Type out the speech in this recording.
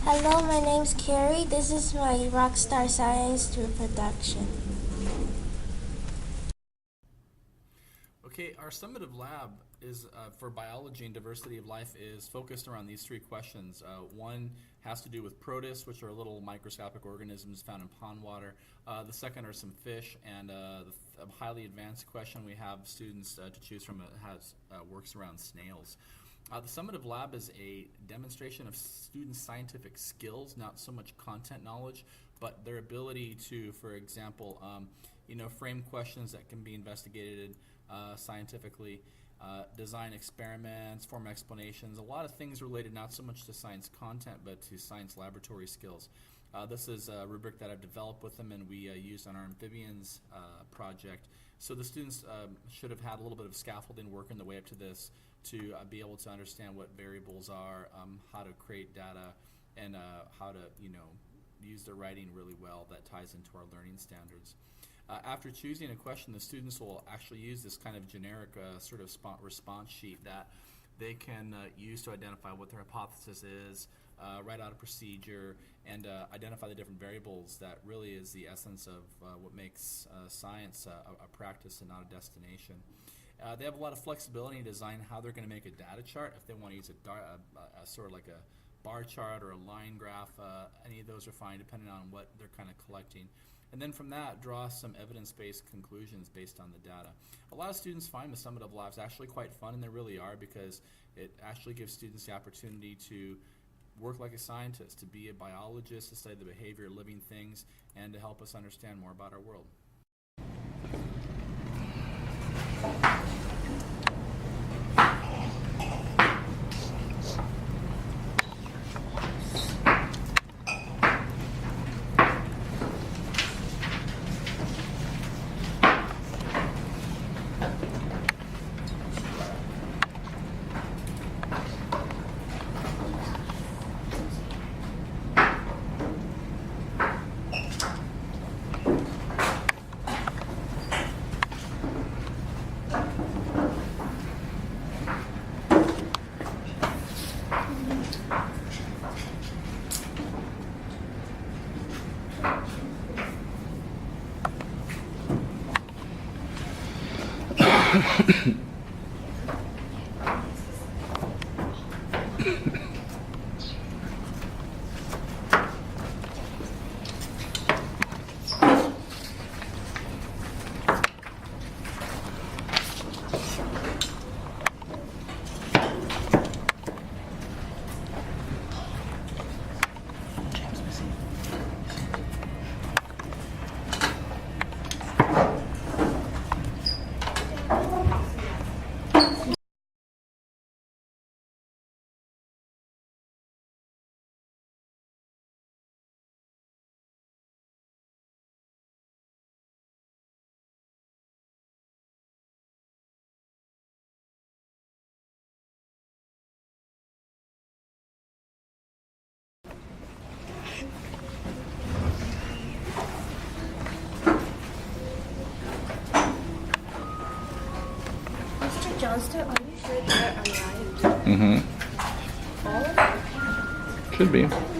Hello, my name's Carrie. This is my Rockstar Science reproduction. Okay, our summative lab is for biology and diversity of life is focused around these three questions. One has to do with protists, which are little microscopic organisms found in pond water. The second are some fish, and a highly advanced question we have students to choose from works around snails. The summative lab is a demonstration of students' scientific skills, not so much content knowledge, but their ability to, for example, frame questions that can be investigated scientifically, design experiments, form explanations, a lot of things related not so much to science content but to science laboratory skills. This is a rubric that I've developed with them and we used on our amphibians project. So the students should have had a little bit of scaffolding work in the way up to this to be able to understand what variables are, how to create data, and how to use their writing really well that ties into our learning standards. After choosing a question, the students will actually use this kind of generic sort of response sheet that they can use to identify what their hypothesis is, write out a procedure, and identify the different variables that really is the essence of what makes science a practice and not a destination. They have a lot of flexibility in design how they're going to make a data chart. If they want to use a sort of like a bar chart or a line graph, any of those are fine depending on what they're kind of collecting. And then from that, draw some evidence-based conclusions based on the data. A lot of students find the summative labs actually quite fun, and they really are, because it actually gives students the opportunity to work like a scientist, to be a biologist, to study the behavior of living things, and to help us understand more about our world. Mr. Johnston, are you sure they're alive? Mm-hmm. All of them? Should be.